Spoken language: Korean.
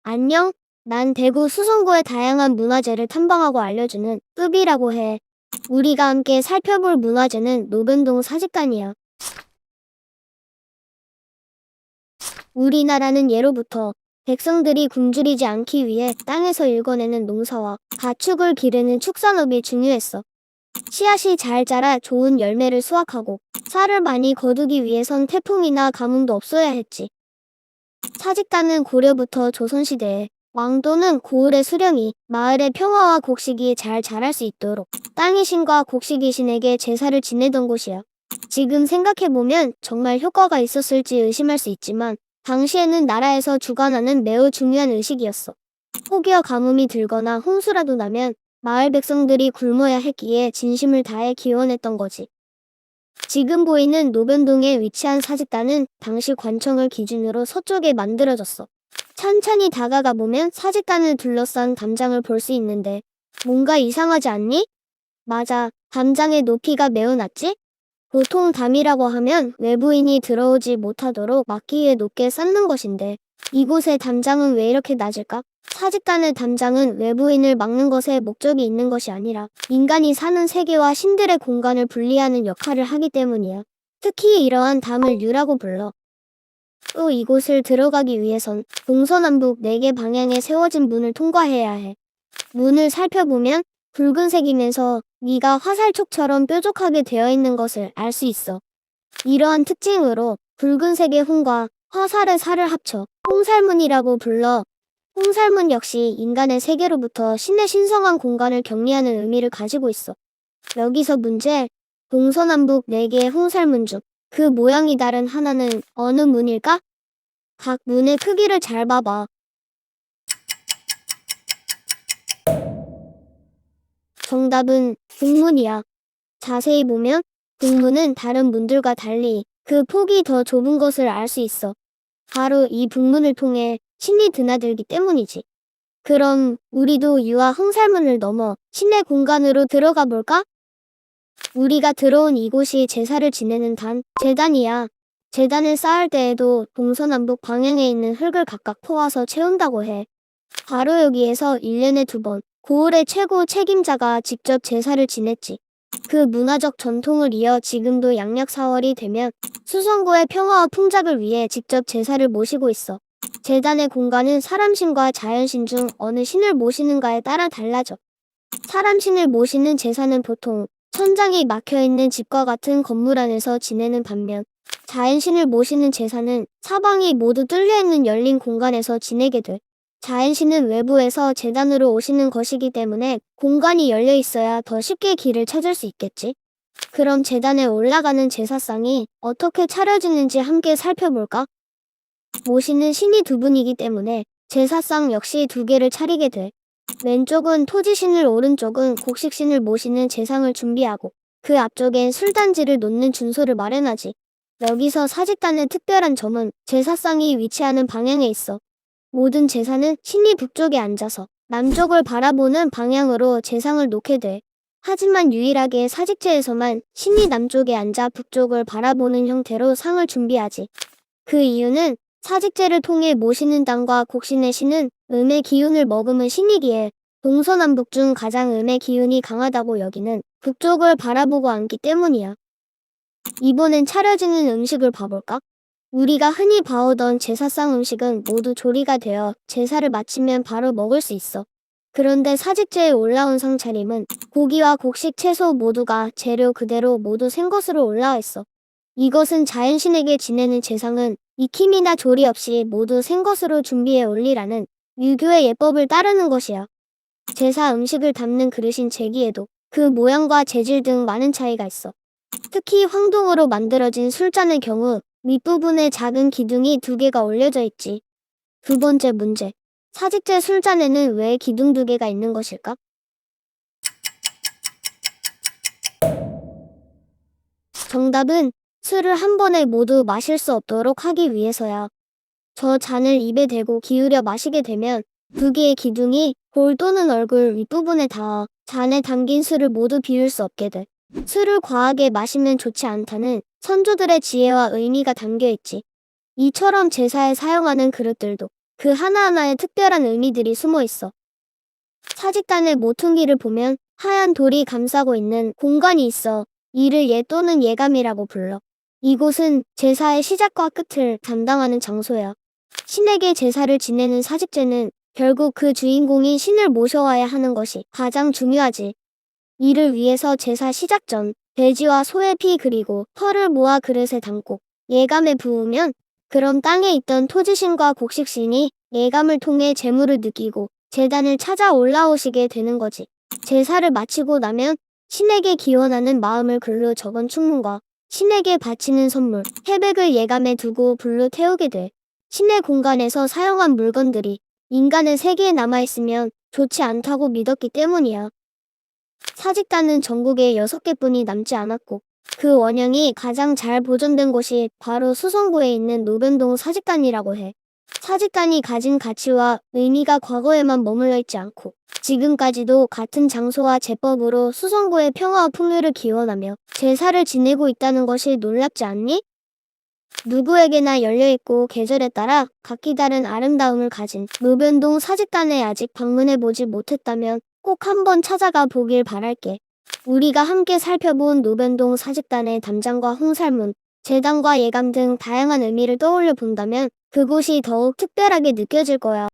안녕? 난 대구 수성구의 다양한 문화재를 탐방하고 알려주는 읍이라고 해. 우리가 함께 살펴볼 문화재는 노변동 사직단이야. 우리나라는 예로부터 백성들이 굶주리지 않기 위해 땅에서 일궈내는 농사와 가축을 기르는 축산업이 중요했어. 씨앗이 잘 자라 좋은 열매를 수확하고 쌀을 많이 거두기 위해선 태풍이나 가뭄도 없어야 했지. 사직단은 고려부터 조선시대에 왕도는 고을의 수령이 마을의 평화와 곡식이 잘 자랄 수 있도록 땅의 신과 곡식의 신에게 제사를 지내던 곳이야. 지금 생각해보면 정말 효과가 있었을지 의심할 수 있지만 당시에는 나라에서 주관하는 매우 중요한 의식이었어. 혹여 가뭄이 들거나 홍수라도 나면 마을 백성들이 굶어야 했기에 진심을 다해 기원했던 거지. 지금 보이는 노변동에 위치한 사직단은 당시 관청을 기준으로 서쪽에 만들어졌어. 천천히 다가가 보면 사직단을 둘러싼 담장을 볼 수 있는데 뭔가 이상하지 않니? 맞아, 담장의 높이가 매우 낮지? 보통 담이라고 하면 외부인이 들어오지 못하도록 막기 위해 높게 쌓는 것인데 이곳의 담장은 왜 이렇게 낮을까? 사직단의 담장은 외부인을 막는 것에 목적이 있는 것이 아니라 인간이 사는 세계와 신들의 공간을 분리하는 역할을 하기 때문이야. 특히 이러한 담을 유라고 불러. 또 이곳을 들어가기 위해선 동서남북 4개 방향에 세워진 문을 통과해야 해. 문을 살펴보면 붉은색이면서 위가 화살촉처럼 뾰족하게 되어 있는 것을 알 수 있어. 이러한 특징으로 붉은색의 홍과 화살의 살을 합쳐 홍살문이라고 불러. 홍살문 역시 인간의 세계로부터 신의 신성한 공간을 격리하는 의미를 가지고 있어. 여기서 문제, 동서남북 4개의 홍살문 중 그 모양이 다른 하나는 어느 문일까? 각 문의 크기를 잘 봐봐. 정답은 북문이야. 자세히 보면 북문은 다른 문들과 달리 그 폭이 더 좁은 것을 알 수 있어. 바로 이 북문을 통해 신이 드나들기 때문이지. 그럼 우리도 유아 홍살문을 넘어 신의 공간으로 들어가 볼까? 우리가 들어온 이곳이 제사를 지내는 제단이야. 제단을 쌓을 때에도 동서남북 방향에 있는 흙을 각각 퍼와서 채운다고 해. 바로 여기에서 1년에 2번 고을의 최고 책임자가 직접 제사를 지냈지. 그 문화적 전통을 이어 지금도 양력 4월이 되면 수성구의 평화와 풍작을 위해 직접 제사를 모시고 있어. 제단의 공간은 사람신과 자연신 중 어느 신을 모시는가에 따라 달라져. 사람신을 모시는 제사는 보통 천장이 막혀있는 집과 같은 건물 안에서 지내는 반면 자연신을 모시는 제사는 사방이 모두 뚫려있는 열린 공간에서 지내게 돼. 자연신은 외부에서 제단으로 오시는 것이기 때문에 공간이 열려 있어야 더 쉽게 길을 찾을 수 있겠지. 그럼 제단에 올라가는 제사상이 어떻게 차려지는지 함께 살펴볼까? 모시는 신이 2분이기 때문에 제사상 역시 2개를 차리게 돼. 왼쪽은 토지신을, 오른쪽은 곡식신을 모시는 제상을 준비하고 그 앞쪽엔 술단지를 놓는 준소를 마련하지. 여기서 사직단의 특별한 점은 제사상이 위치하는 방향에 있어. 모든 제사는 신이 북쪽에 앉아서 남쪽을 바라보는 방향으로 제상을 놓게 돼. 하지만 유일하게 사직제에서만 신이 남쪽에 앉아 북쪽을 바라보는 형태로 상을 준비하지. 그 이유는 사직제를 통해 모시는 땅과 곡신의 신은 음의 기운을 머금은 신이기에 동서남북 중 가장 음의 기운이 강하다고 여기는 북쪽을 바라보고 앉기 때문이야. 이번엔 차려지는 음식을 봐볼까? 우리가 흔히 봐오던 제사상 음식은 모두 조리가 되어 제사를 마치면 바로 먹을 수 있어. 그런데 사직제에 올라온 상차림은 고기와 곡식, 채소 모두가 재료 그대로 모두 생것으로 올라와 있어. 이것은 자연신에게 지내는 제상은 익힘이나 조리 없이 모두 생것으로 준비해 올리라는 유교의 예법을 따르는 것이야. 제사 음식을 담는 그릇인 제기에도 그 모양과 재질 등 많은 차이가 있어. 특히 황동으로 만들어진 술잔의 경우 윗부분에 작은 기둥이 2개가 올려져 있지. 2번째 문제. 사직제 술잔에는 왜 기둥 2개가 있는 것일까? 정답은 술을 한 번에 모두 마실 수 없도록 하기 위해서야. 저 잔을 입에 대고 기울여 마시게 되면 2개의 기둥이 볼 또는 얼굴 윗부분에 닿아 잔에 담긴 술을 모두 비울 수 없게 돼. 술을 과하게 마시면 좋지 않다는 선조들의 지혜와 의미가 담겨 있지. 이처럼 제사에 사용하는 그릇들도 그 하나하나에 특별한 의미들이 숨어 있어. 사직단의 모퉁이를 보면 하얀 돌이 감싸고 있는 공간이 있어. 이를 예 또는 예감이라고 불러. 이곳은 제사의 시작과 끝을 담당하는 장소야. 신에게 제사를 지내는 사직제는 결국 그 주인공인 신을 모셔와야 하는 것이 가장 중요하지. 이를 위해서 제사 시작 전 돼지와 소의 피 그리고 털을 모아 그릇에 담고 예감에 부으면 그럼 땅에 있던 토지신과 곡식신이 예감을 통해 재물을 느끼고 제단을 찾아 올라오시게 되는 거지. 제사를 마치고 나면 신에게 기원하는 마음을 글로 적은 축문과 신에게 바치는 선물, 태백을 예감에 두고 불로 태우게 돼. 신의 공간에서 사용한 물건들이 인간의 세계에 남아있으면 좋지 않다고 믿었기 때문이야. 사직단은 전국에 6개뿐이 남지 않았고 그 원형이 가장 잘 보존된 곳이 바로 수성구에 있는 노변동 사직단이라고 해. 사직단이 가진 가치와 의미가 과거에만 머물러 있지 않고 지금까지도 같은 장소와 제법으로 수성구의 평화와 풍요를 기원하며 제사를 지내고 있다는 것이 놀랍지 않니? 누구에게나 열려있고 계절에 따라 각기 다른 아름다움을 가진 노변동 사직단에 아직 방문해보지 못했다면 꼭 한번 찾아가 보길 바랄게. 우리가 함께 살펴본 노변동 사직단의 담장과 홍살문, 제단과 예감 등 다양한 의미를 떠올려 본다면 그곳이 더욱 특별하게 느껴질 거야.